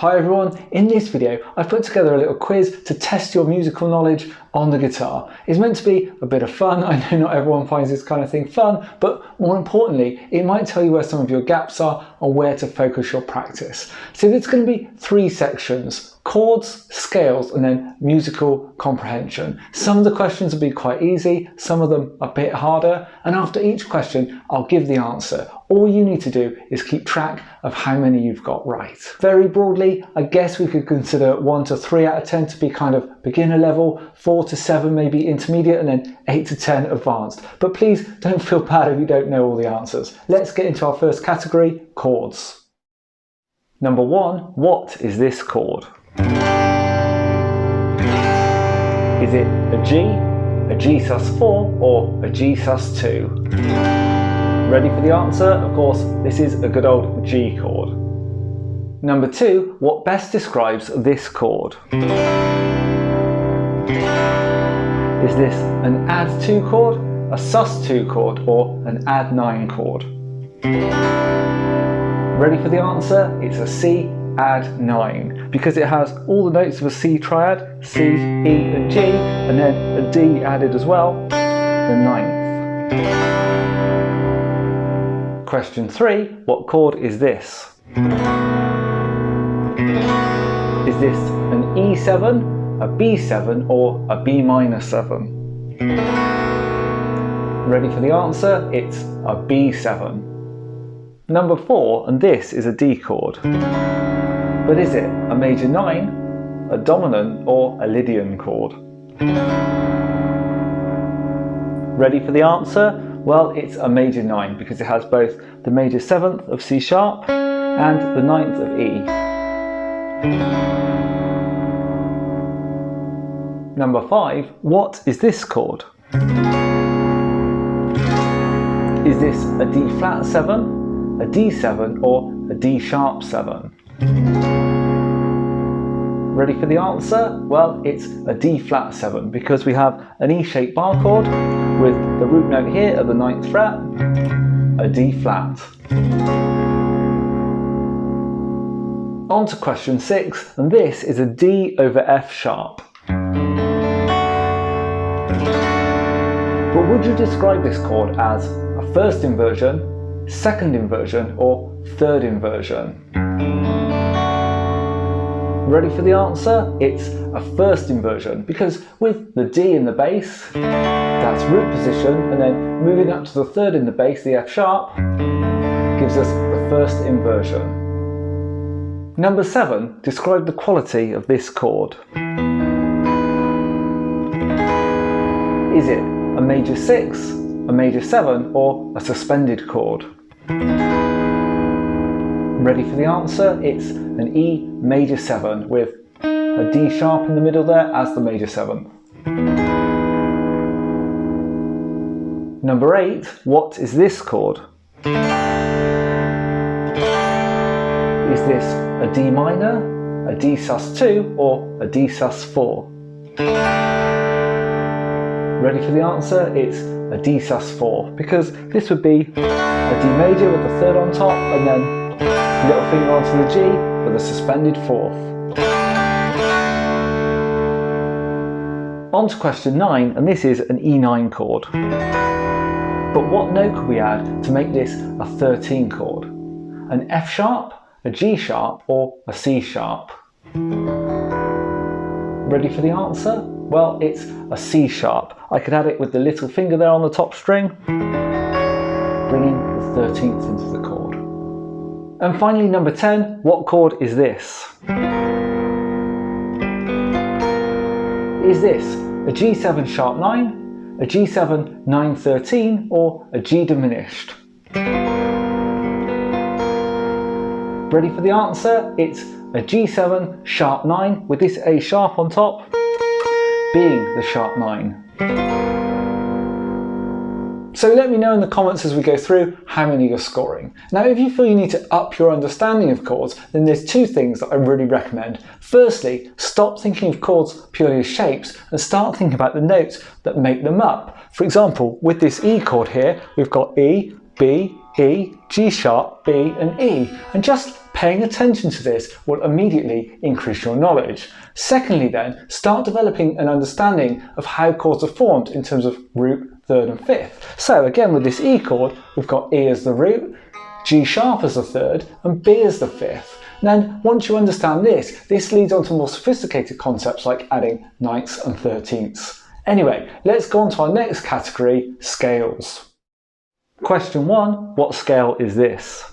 Hi everyone, in this video I've put together a little quiz to test your musical knowledge on the guitar. It's meant to be a bit of fun. I know not everyone finds this kind of thing fun, but more importantly it might tell you where some of your gaps are and where to focus your practice. So there's going to be 3 sections: chords, scales, and then musical comprehension. Some of the questions will be quite easy, some of them a bit harder, and after each question I'll give the answer. All you need to do is keep track of how many you've got right. Very broadly, I guess we could consider 1 to 3 out of 10 to be kind of beginner level, 4 to 7 maybe intermediate, and then 8 to 10 advanced. But please don't feel bad if you don't know all the answers. Let's get into our first category, chords. Number 1, what is this chord? Is it a G sus4, or a G sus2? Ready for the answer? Of course, this is a good old G chord. Number 2, what best describes this chord? Is this an add2 chord, a sus2 chord, or an add9 chord? Ready for the answer? It's a C add9, because it has all the notes of a C triad, C, E and G, and then a D added as well, the 9th. Question 3, what chord is this? Is this an E7, a B7, or a B minor 7? Ready for the answer? It's a B7. Number 4, and this is a D chord. But is it a major 9, a dominant, or a Lydian chord? Ready for the answer? Well, it's a major 9 because it has both the major 7th of C sharp and the 9th of E. Number 5, what is this chord? Is this a D flat 7, a D7, or a D sharp 7? Ready for the answer? Well, it's a D flat 7 because we have an E-shaped bar chord with the root note here at the 9th fret, a D flat. On to question 6, and this is a D over F sharp. But would you describe this chord as a first inversion, second inversion, or third inversion? Ready for the answer? It's a first inversion because with the D in the bass, that's root position, and then moving up to the third in the bass, the F sharp, gives us the first inversion. Number 7, describe the quality of this chord. Is it a major 6, a major 7, or a suspended chord? Ready for the answer? It's an E major 7 with a D sharp in the middle there as the major 7th. Number 8, what is this chord? Is this a D minor, a D sus2, or a D sus4? Ready for the answer? It's a D sus4 because this would be a D major with the 3rd on top and then little finger onto the G for the suspended 4th. On to question 9, and this is an E9 chord. But what note could we add to make this a 13 chord? An F sharp, a G sharp, or a C sharp? Ready for the answer? Well, it's a C sharp. I could add it with the little finger there on the top string, bringing the 13th into the chord. And finally, number 10, what chord is this? Is this a G7 sharp 9, a G7 9 13, or a G diminished? Ready for the answer? It's a G7 sharp 9 with this A sharp on top being the sharp 9. So let me know in the comments as we go through how many you're scoring. Now, if you feel you need to up your understanding of chords, then there's 2 things that I really recommend. Firstly, stop thinking of chords purely as shapes and start thinking about the notes that make them up. For example, with this E chord here, we've got E, B, E, G sharp, B and E. And just Paying attention to this will immediately increase your knowledge. Secondly then, start developing an understanding of how chords are formed in terms of root, third and fifth. So again with this E chord, we've got E as the root, G sharp as the third and B as the fifth. And then once you understand this leads on to more sophisticated concepts like adding ninths and thirteenths. Anyway, let's go on to our next category, scales. Question 1, what scale is this?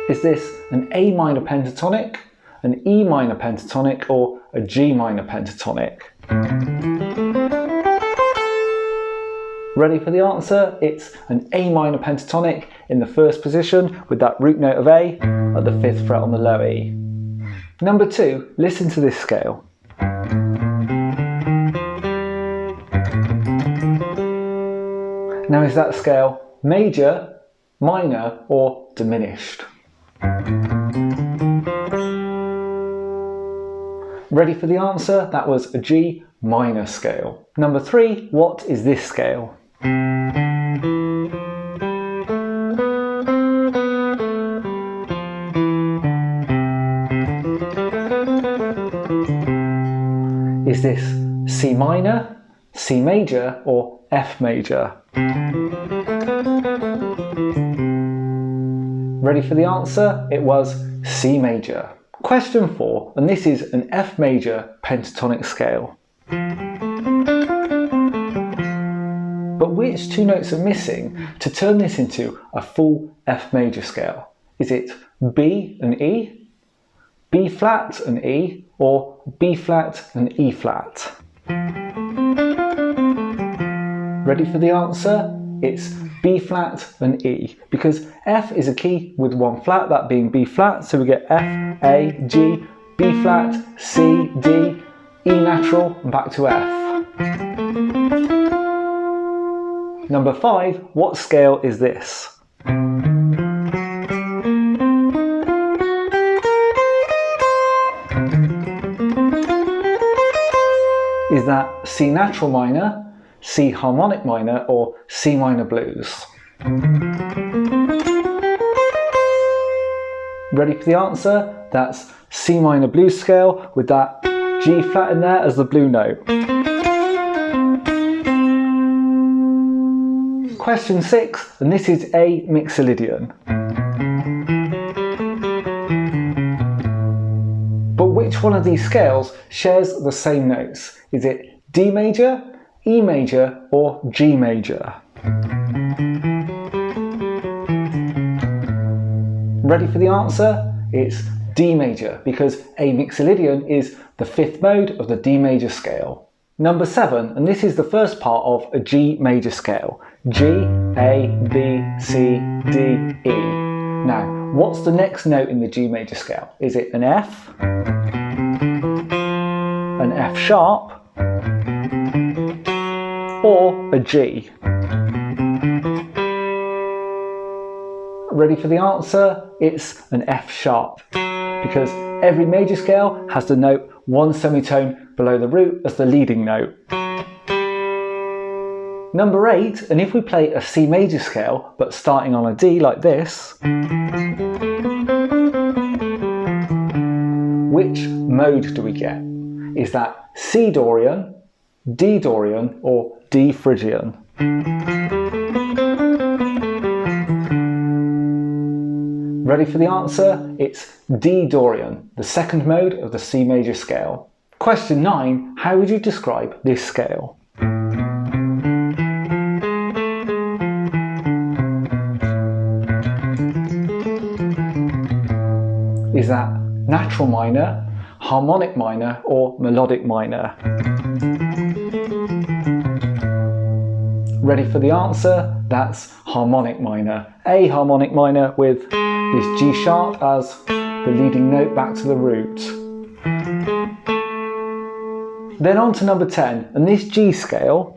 Is this an A minor pentatonic, an E minor pentatonic or a G minor pentatonic? Ready for the answer? It's an A minor pentatonic in the first position with that root note of A at the 5th fret on the low E. Number 2, listen to this scale. Now is that scale major, minor or diminished? Ready for the answer? That was a G minor scale. Number 3, what is this scale? Is this C minor, C major or F major? Ready for the answer? It was C major. Question 4, and this is an F major pentatonic scale. But which two notes are missing to turn this into a full F major scale? Is it B and E, B flat and E, or B flat and E flat? Ready for the answer? It's B flat and E, because F is a key with one flat, that being B flat, so we get F, A, G, B flat, C, D, E natural, and back to F. Number 5, what scale is this? Is that C natural minor, C harmonic minor or C minor blues? Ready for the answer? That's C minor blues scale with that G flat in there as the blue note. Question 6, and this is A Mixolydian. But which one of these scales shares the same notes? Is it D major, E major or G major? Ready for the answer? It's D major, because A Mixolydian is the 5th mode of the D major scale. Number 7, and this is the first part of a G major scale. G, A, B, C, D, E. Now, what's the next note in the G major scale? Is it an F, an F sharp, or a G? Ready for the answer? It's an F sharp, because every major scale has the note one semitone below the root as the leading note. Number 8, and if we play a C major scale but starting on a D like this, which mode do we get? Is that C Dorian, D Dorian or D Phrygian? Ready for the answer? It's D Dorian, the 2nd mode of the C major scale. Question 9, how would you describe this scale? Is that natural minor, harmonic minor or melodic minor? Ready for the answer? That's harmonic minor. A harmonic minor with this G sharp as the leading note back to the root. Then on to number 10, and this G scale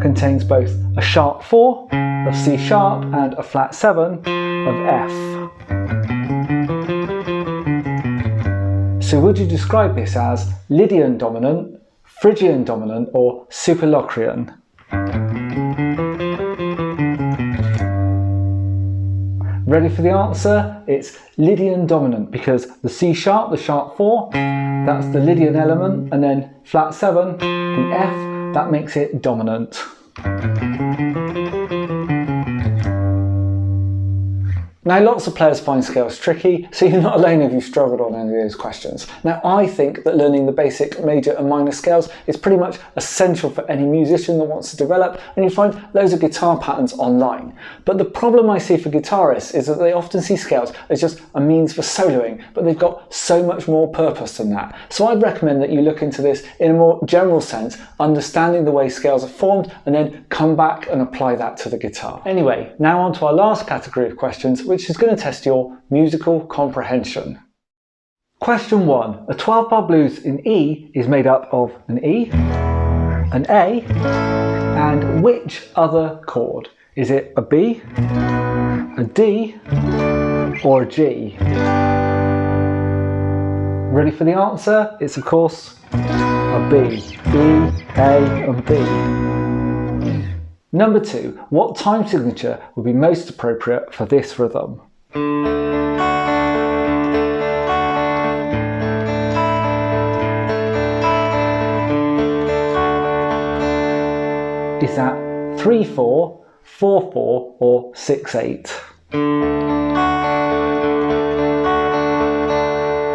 contains both a sharp 4 of C sharp and a flat 7 of F. So would you describe this as Lydian dominant, Phrygian dominant or Superlocrian? Ready for the answer? It's Lydian dominant, because the C sharp, the sharp 4, that's the Lydian element, and then flat 7, the F, that makes it dominant. Now, lots of players find scales tricky, so you're not alone if you've struggled on any of those questions. Now, I think that learning the basic major and minor scales is pretty much essential for any musician that wants to develop, and you find loads of guitar patterns online. But the problem I see for guitarists is that they often see scales as just a means for soloing, but they've got so much more purpose than that. So I'd recommend that you look into this in a more general sense, understanding the way scales are formed, and then come back and apply that to the guitar. Anyway, now on to our last category of questions, which is going to test your musical comprehension. Question 1. A 12-bar blues in E is made up of an E, an A, and which other chord? Is it a B, a D, or a G? Ready for the answer? It's of course a B. E, A, and B. Number 2, what time signature would be most appropriate for this rhythm? Is that 3/4, 4/4, or 6/8?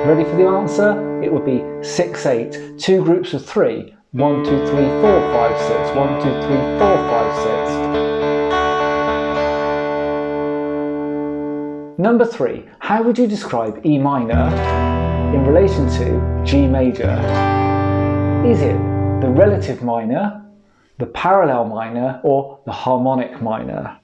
Ready for the answer? It would be 6/8, two groups of 3. 1, 2, 3, 4, 5, 6. 1, 2, 3, 4, 5, 6. Number 3. How would you describe E minor in relation to G major? Is it the relative minor, the parallel minor, or the harmonic minor?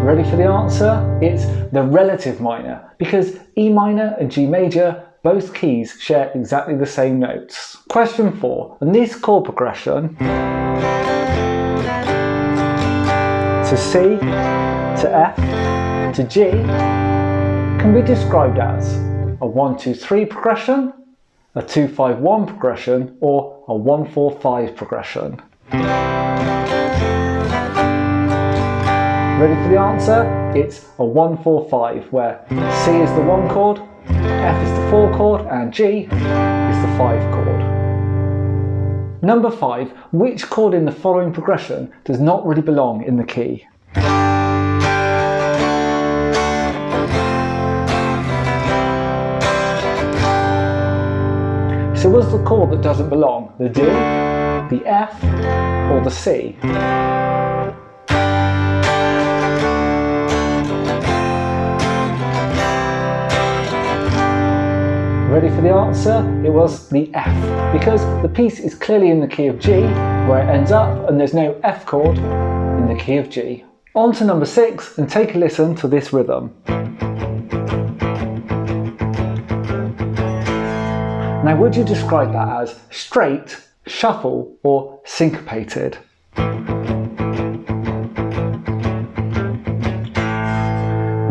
Ready for the answer? It's the relative minor, because E minor and G major, both keys share exactly the same notes. Question 4. And this chord progression to C, to F, to G can be described as a 1-2-3 progression, a 2-5-1 progression, or a 1-4-5 progression. Ready for the answer? It's a 1-4-5, where C is the 1 chord, F is the 4 chord, and G is the 5 chord. Number 5, which chord in the following progression does not really belong in the key? So was the chord that doesn't belong the D, the F, or the C? Ready for the answer? It was the F, because the piece is clearly in the key of G, where it ends up, and there's no F chord in the key of G. On to number 6, and take a listen to this rhythm. Now, would you describe that as straight, shuffle, or syncopated?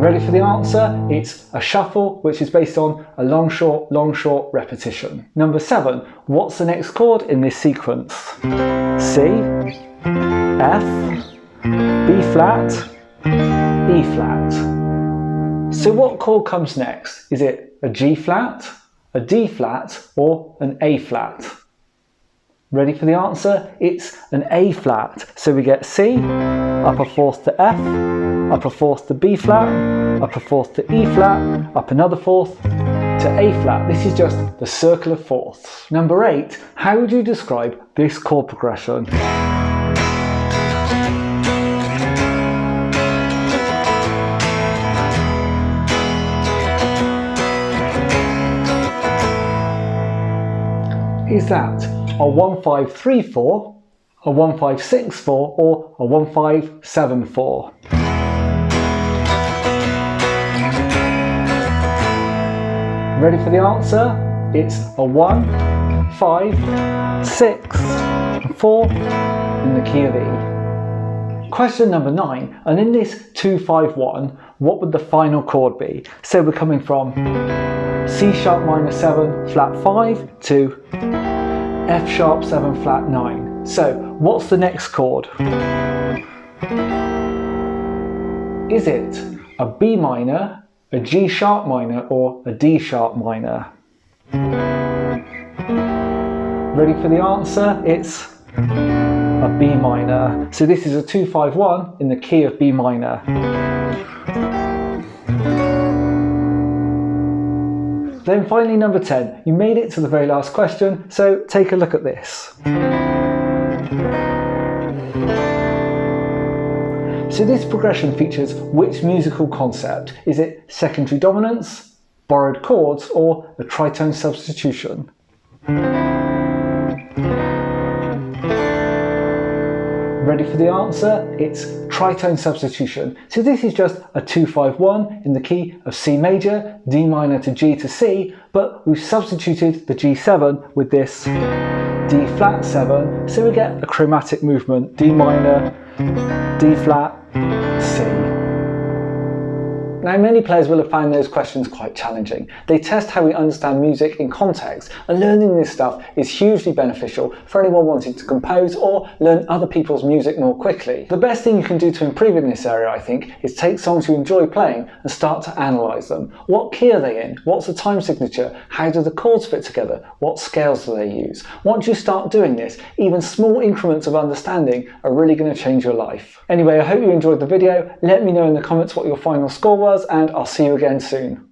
Ready for the answer? It's a shuffle, which is based on a long, short repetition. Number 7, what's the next chord in this sequence? C, F, B flat, E flat. So what chord comes next? Is it a G flat, a D flat, or an A flat? Ready for the answer? It's an A flat. So we get C, upper 4th to F, upper 4th to B flat, upper 4th to E flat, up another 4th to A flat. This is just the circle of 4ths. Number 8, how would you describe this chord progression? Is that a 1-5-3-4, a 1-5-6-4, or a 1-5-7-4? Ready for the answer? It's a 1-5-6-4 in the key of E. Question number 9, and in this 2-5-1, what would the final chord be? So we're coming from C sharp minor 7 flat 5 to F sharp 7 flat 9. So what's the next chord? Is it a B minor, a G sharp minor, or a D sharp minor? Ready for the answer? It's a B minor. So this is a 2-5-1 in the key of B minor. Then finally number 10. You made it to the very last question, so take a look at this. So this progression features which musical concept? Is it secondary dominance, borrowed chords, or a tritone substitution? Ready for the answer? It's tritone substitution. So this is just a 2-5-1 in the key of C major, D minor to G to C, but we've substituted the G7 with this D flat 7, so we get a chromatic movement, D minor, D flat, C. Now many players will have found those questions quite challenging. They test how we understand music in context, and learning this stuff is hugely beneficial for anyone wanting to compose or learn other people's music more quickly. The best thing you can do to improve in this area, I think, is take songs you enjoy playing and start to analyse them. What key are they in? What's the time signature? How do the chords fit together? What scales do they use? Once you start doing this, even small increments of understanding are really going to change your life. Anyway, I hope you enjoyed the video. Let me know in the comments what your final score was, and I'll see you again soon.